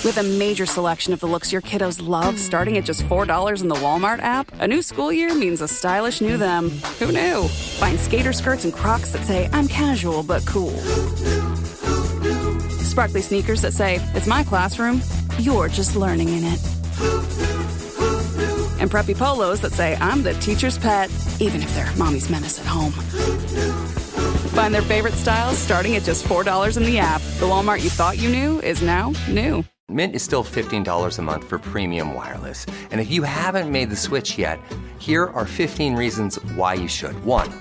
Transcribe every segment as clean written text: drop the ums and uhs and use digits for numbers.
With a major selection of the looks your kiddos love starting at just $4 in the Walmart app, a new school year means a stylish new them. Who knew? Find skater skirts and Crocs that say, I'm casual but cool. Sparkly sneakers that say, it's my classroom, you're just learning in it. And preppy polos that say, I'm the teacher's pet, even if they're mommy's menace at home. Find their favorite styles starting at just $4 in the app. The Walmart you thought you knew is now new. Mint is still $15 a month for premium wireless. And if you haven't made the switch yet, here are 15 reasons why you should. 1,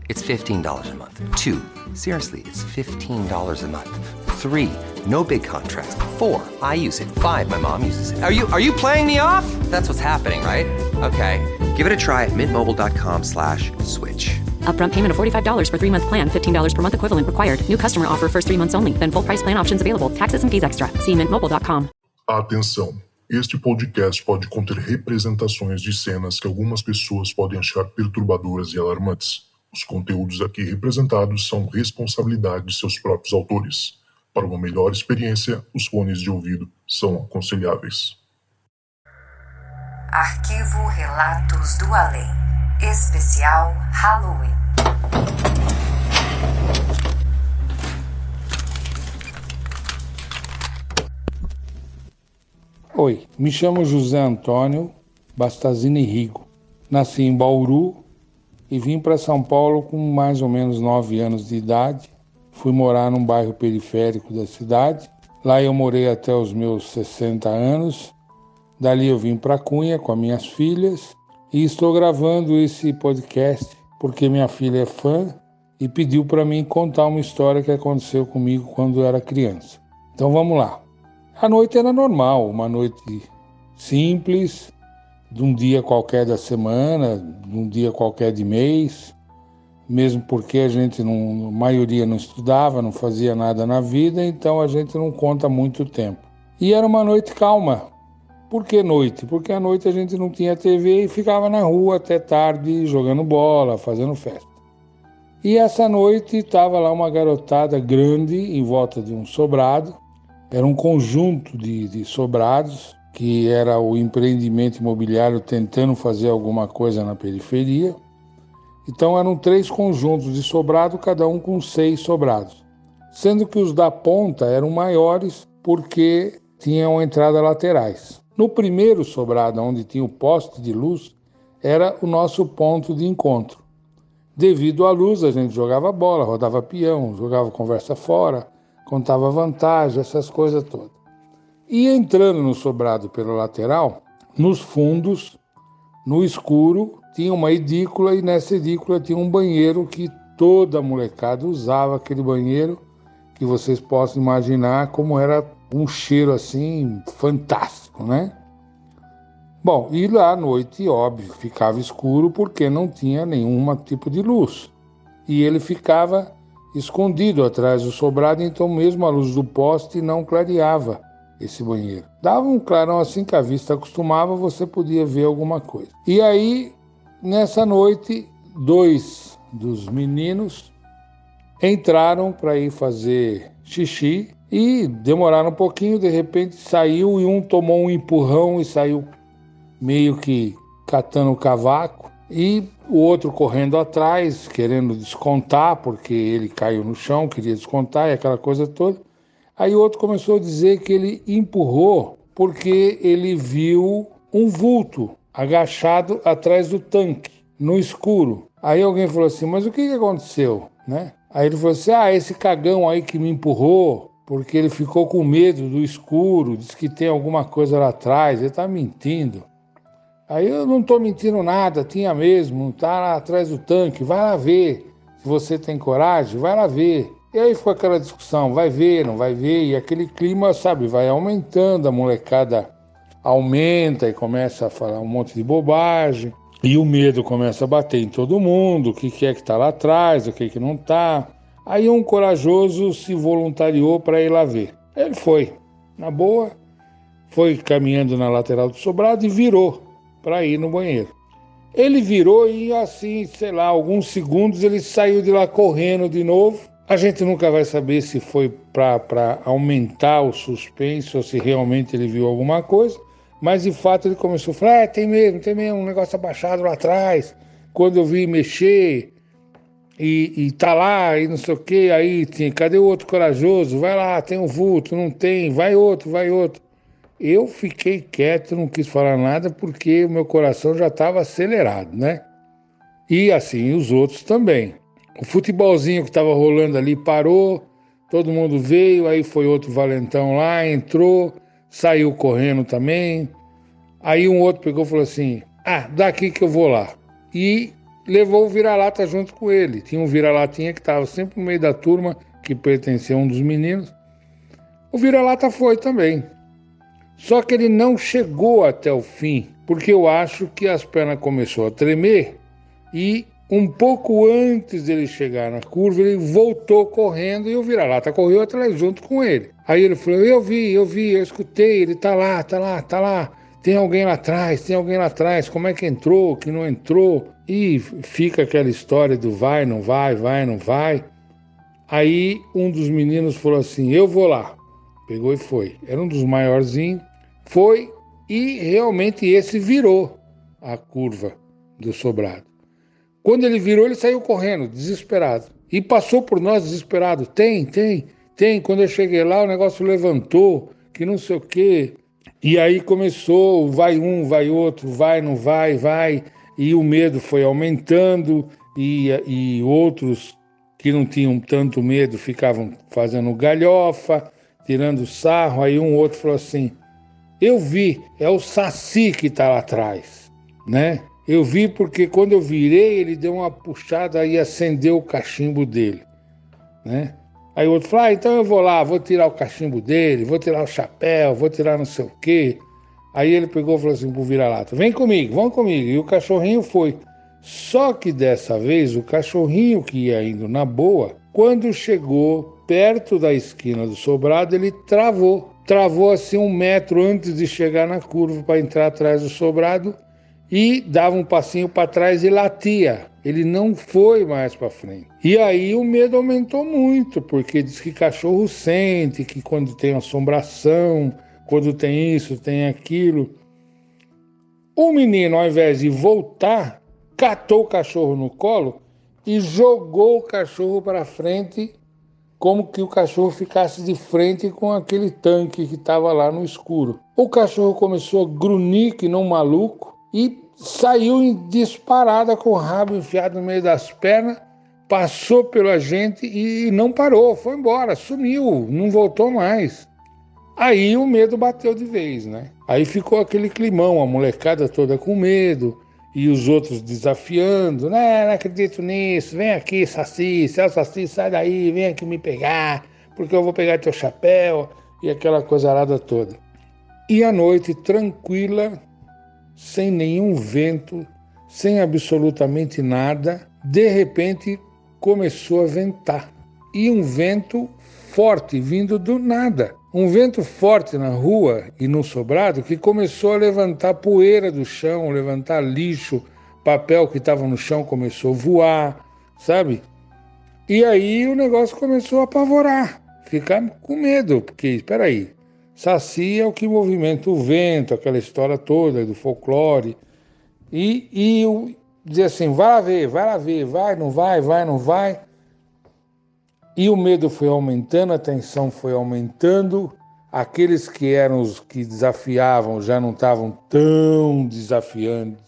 it's $15 a month. 2, seriously, it's $15 a month. 3, no big contrast. 4, I use it. 5, my mom uses it. Are you playing me off? That's what's happening, right? Okay, give it a try at mintmobile.com/switch. Upfront payment of $45 for 3-month plan. $15 per month equivalent required. New customer offer first 3 months only. Then full price plan options available. Taxes and fees extra. See mintmobile.com. Atenção! Este podcast pode conter representações de cenas que algumas pessoas podem achar perturbadoras e alarmantes. Os conteúdos aqui representados são responsabilidade de seus próprios autores. Para uma melhor experiência, os fones de ouvido são aconselháveis. Arquivo Relatos do Além. Especial Halloween. Oi, me chamo José Antônio Bastazini Rigo. Nasci em Bauru e vim para São Paulo com mais ou menos 9 anos de idade. Fui morar num bairro periférico da cidade. Lá eu morei até os meus 60 anos. Dali eu vim para Cunha com as minhas filhas e estou gravando esse podcast porque minha filha é fã e pediu para mim contar uma história que aconteceu comigo quando eu era criança. Então vamos lá. A noite era normal, uma noite simples, de um dia qualquer da semana, de um dia qualquer de mês, mesmo porque a maioria não estudava, não fazia nada na vida, então a gente não conta muito tempo. E era uma noite calma. Por que noite? Porque à noite a gente não tinha TV e ficava na rua até tarde jogando bola, fazendo festa. E essa noite estava lá uma garotada grande em volta de um sobrado. Era um conjunto de sobrados, que era o empreendimento imobiliário tentando fazer alguma coisa na periferia. Então eram 3 conjuntos de sobrado, cada um com 6 sobrados. Sendo que os da ponta eram maiores porque tinham entradas laterais. No primeiro sobrado, onde tinha o poste de luz, era o nosso ponto de encontro. Devido à luz, a gente jogava bola, rodava peão, jogava conversa fora, contava vantagem, essas coisas todas. E entrando no sobrado pela lateral, nos fundos, no escuro, tinha uma edícula e nessa edícula tinha um banheiro que toda a molecada usava, aquele banheiro que vocês possam imaginar como era um cheiro assim fantástico, né? Bom, e lá à noite, óbvio, ficava escuro porque não tinha nenhum tipo de luz. E ele ficava escondido atrás do sobrado, então mesmo a luz do poste não clareava esse banheiro. Dava um clarão assim que a vista acostumava, você podia ver alguma coisa. E aí, nessa noite, 2 dos meninos entraram para ir fazer xixi e demoraram um pouquinho, de repente saiu e um tomou um empurrão e saiu meio que catando o cavaco e o outro correndo atrás, querendo descontar, porque ele caiu no chão, queria descontar e aquela coisa toda. Aí o outro começou a dizer que ele empurrou porque ele viu um vulto agachado atrás do tanque, no escuro. Aí alguém falou assim, mas o que aconteceu, né? Aí ele falou assim, esse cagão aí que me empurrou, porque ele ficou com medo do escuro, disse que tem alguma coisa lá atrás, ele tá mentindo. Aí eu não tô mentindo nada, tinha mesmo, tá lá atrás do tanque, vai lá ver. Se você tem coragem, vai lá ver. E aí ficou aquela discussão, vai ver, não vai ver, e aquele clima, sabe, vai aumentando, a molecada aumenta e começa a falar um monte de bobagem, e o medo começa a bater em todo mundo, o que é que tá lá atrás, o que não tá. Aí um corajoso se voluntariou para ir lá ver. Ele foi, na boa, foi caminhando na lateral do sobrado e virou para ir no banheiro. Ele virou e assim, sei lá, alguns segundos ele saiu de lá correndo de novo A gente nunca vai saber se foi para aumentar o suspense ou se realmente ele viu alguma coisa, mas de fato ele começou a falar, tem mesmo, um negócio abaixado lá atrás. Quando eu vi mexer e tá lá e não sei o que, aí tinha, cadê o outro corajoso? Vai lá, tem um vulto, não tem, vai outro. Eu fiquei quieto, não quis falar nada porque o meu coração já estava acelerado, né? E assim, os outros também. O futebolzinho que estava rolando ali parou, todo mundo veio, aí foi outro valentão lá, entrou, saiu correndo também. Aí um outro pegou e falou assim, daqui que eu vou lá. E levou o vira-lata junto com ele. Tinha um vira-latinha que estava sempre no meio da turma, que pertencia a um dos meninos. O vira-lata foi também. Só que ele não chegou até o fim, porque eu acho que as pernas começaram a tremer e um pouco antes dele chegar na curva, ele voltou correndo e o vira-lata correu atrás junto com ele. Aí ele falou, eu vi, eu escutei, ele tá lá. Tem alguém lá atrás, como é que entrou, que não entrou? E fica aquela história do vai, não vai. Aí um dos meninos falou assim, eu vou lá. Pegou e foi. Era um dos maiorzinhos. Foi e realmente esse virou a curva do sobrado. Quando ele virou, ele saiu correndo, desesperado. E passou por nós desesperado. Tem. Quando eu cheguei lá, o negócio levantou, que não sei o quê. E aí começou, vai um, vai outro, vai, não vai. E o medo foi aumentando e outros que não tinham tanto medo ficavam fazendo galhofa, tirando sarro. Aí um outro falou assim, eu vi, é o Saci que está lá atrás, né? Eu vi porque quando eu virei, ele deu uma puxada e acendeu o cachimbo dele, né? Aí o outro falou, então eu vou lá, vou tirar o cachimbo dele, vou tirar o chapéu, vou tirar não sei o quê. Aí ele pegou e falou assim pro vira-lata, vamos comigo. E o cachorrinho foi. Só que dessa vez, o cachorrinho que ia indo na boa, quando chegou perto da esquina do sobrado, ele travou. Travou assim 1 metro antes de chegar na curva para entrar atrás do sobrado e dava um passinho para trás e latia. Ele não foi mais para frente. E aí o medo aumentou muito, porque diz que cachorro sente, que quando tem assombração, quando tem isso, tem aquilo. O menino, ao invés de voltar, catou o cachorro no colo e jogou o cachorro para frente, como que o cachorro ficasse de frente com aquele tanque que estava lá no escuro. O cachorro começou a grunhir que não maluco e saiu em disparada com o rabo enfiado no meio das pernas, passou pela gente e não parou, foi embora, sumiu, não voltou mais. Aí o medo bateu de vez, né? Aí ficou aquele climão, a molecada toda com medo e os outros desafiando, não acredito nisso, vem aqui, Saci, Saci, sai daí, vem aqui me pegar, porque eu vou pegar teu chapéu e aquela coisarada toda. E a noite tranquila, sem nenhum vento, sem absolutamente nada, de repente começou a ventar. E um vento forte, vindo do nada. Um vento forte na rua e no sobrado que começou a levantar poeira do chão, levantar lixo, papel que estava no chão começou a voar, sabe? E aí o negócio começou a apavorar, ficar com medo, porque, espera aí, Saci é o que movimenta o vento, aquela história toda do folclore. E eu dizia assim, vai lá ver, vai, não vai. E o medo foi aumentando, a tensão foi aumentando. Aqueles que eram os que desafiavam já não estavam tão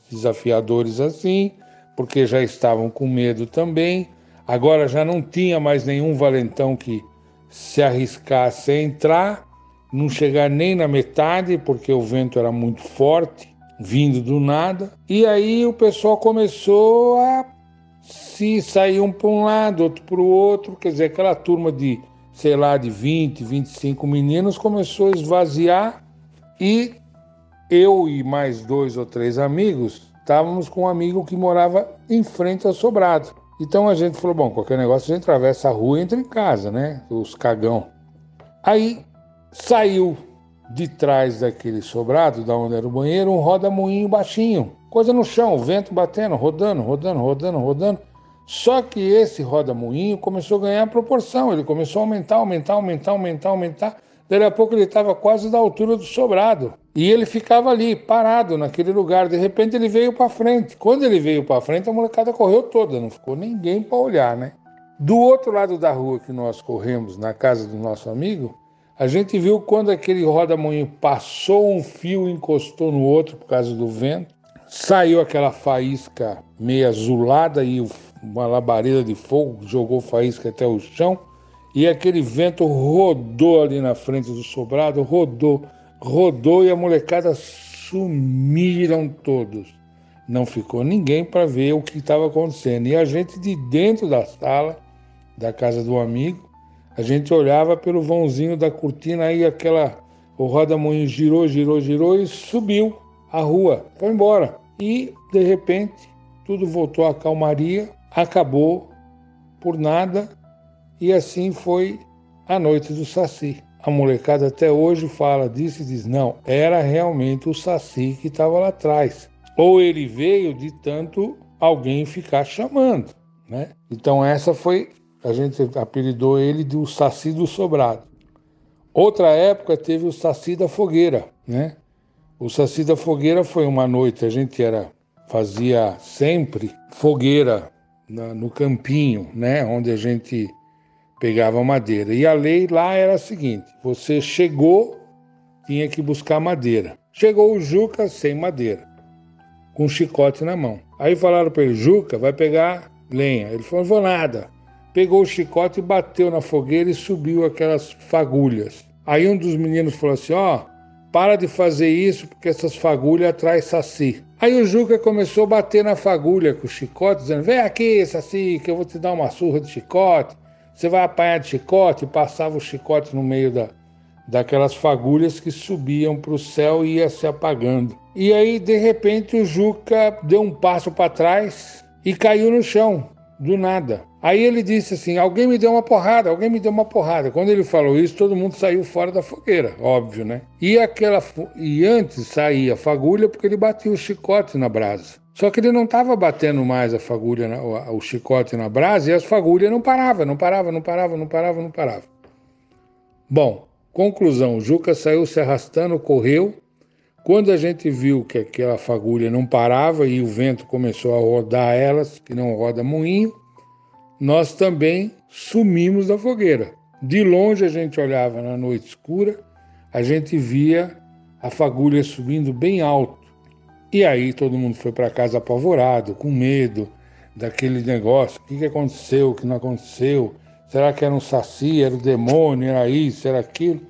desafiadores assim, porque já estavam com medo também. Agora já não tinha mais nenhum valentão que se arriscasse a entrar, não chegar nem na metade, porque o vento era muito forte, vindo do nada. E aí o pessoal começou a se sair um para um lado, outro para o outro, quer dizer, aquela turma de, sei lá, de 20, 25 meninos começou a esvaziar e eu e mais 2 ou 3 amigos estávamos com um amigo que morava em frente ao sobrado. Então a gente falou, bom, qualquer negócio a gente atravessa a rua e entra em casa, né? Os cagão. Aí saiu de trás daquele sobrado, da onde era o banheiro, um roda-moinho baixinho. Coisa no chão, o vento batendo, rodando. Só que esse roda-moinho começou a ganhar proporção, ele começou a aumentar. Daí a pouco ele estava quase da altura do sobrado. E ele ficava ali, parado naquele lugar. De repente ele veio para frente. Quando ele veio para frente, a molecada correu toda, não ficou ninguém para olhar, né? Do outro lado da rua que nós corremos, na casa do nosso amigo, a gente viu quando aquele roda-moinho passou um fio e encostou no outro por causa do vento. Saiu aquela faísca meio azulada e uma labareda de fogo jogou faísca até o chão. E aquele vento rodou ali na frente do sobrado, rodou e a molecada sumiram todos. Não ficou ninguém para ver o que estava acontecendo. E a gente de dentro da sala da casa do amigo, a gente olhava pelo vãozinho da cortina, aí o roda-moinho girou e subiu a rua, foi embora. E, de repente, tudo voltou à calmaria, acabou por nada, e assim foi a noite do Saci. A molecada até hoje fala disso e diz, não, era realmente o Saci que estava lá atrás. Ou ele veio de tanto alguém ficar chamando, né? Então essa foi, a gente apelidou ele de o Saci do Sobrado. Outra época teve o Saci da Fogueira, né? O Saci da Fogueira foi uma noite, a gente fazia sempre fogueira no campinho, né? Onde a gente pegava madeira. E a lei lá era a seguinte, você chegou, tinha que buscar madeira. Chegou o Juca sem madeira, com um chicote na mão. Aí falaram para ele, Juca, vai pegar lenha. Ele falou, não vou nada. Pegou o chicote e bateu na fogueira e subiu aquelas fagulhas. Aí um dos meninos falou assim, para de fazer isso porque essas fagulhas atraem Saci. Aí o Juca começou a bater na fagulha com o chicote, dizendo, vem aqui, Saci, que eu vou te dar uma surra de chicote. Você vai apanhar de chicote, e passava o chicote no meio daquelas fagulhas que subiam para o céu e ia se apagando. E aí, de repente, o Juca deu um passo para trás e caiu no chão, do nada. Aí ele disse assim, alguém me deu uma porrada. Quando ele falou isso, todo mundo saiu fora da fogueira, óbvio, né? E antes saía a fagulha porque ele batia o chicote na brasa. Só que ele não estava batendo mais a fagulha, o chicote na brasa, e as fagulhas não paravam. Bom, conclusão, o Juca saiu se arrastando, correu. Quando a gente viu que aquela fagulha não parava e o vento começou a rodar elas, que não roda moinho, nós também sumimos da fogueira. De longe a gente olhava na noite escura, a gente via a fagulha subindo bem alto. E aí todo mundo foi para casa apavorado, com medo daquele negócio. O que aconteceu, o que não aconteceu? Será que era um Saci, era o demônio, era isso, era aquilo?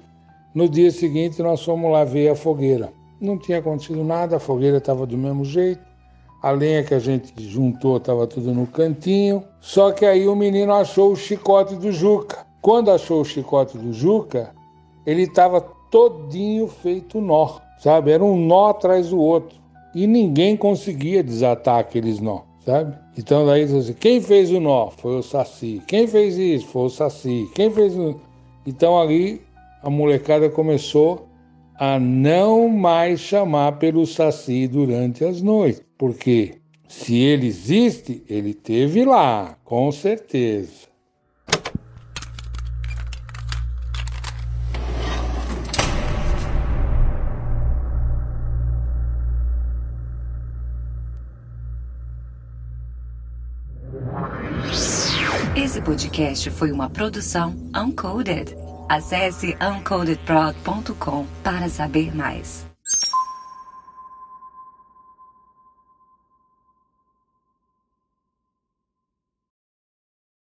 No dia seguinte nós fomos lá ver a fogueira. Não tinha acontecido nada, a fogueira estava do mesmo jeito. A lenha que a gente juntou estava tudo no cantinho. Só que aí o menino achou o chicote do Juca. Quando achou o chicote do Juca, ele estava todinho feito nó, sabe? Era um nó atrás do outro. E ninguém conseguia desatar aqueles nó, sabe? Então daí assim, quem fez o nó? Foi o Saci. Quem fez isso? Foi o Saci. Quem fez o... Então ali a molecada começou a não mais chamar pelo Saci durante as noites. Porque se ele existe, ele esteve lá, com certeza. Esse podcast foi uma produção Uncoded. Acesse uncodedprod.com para saber mais.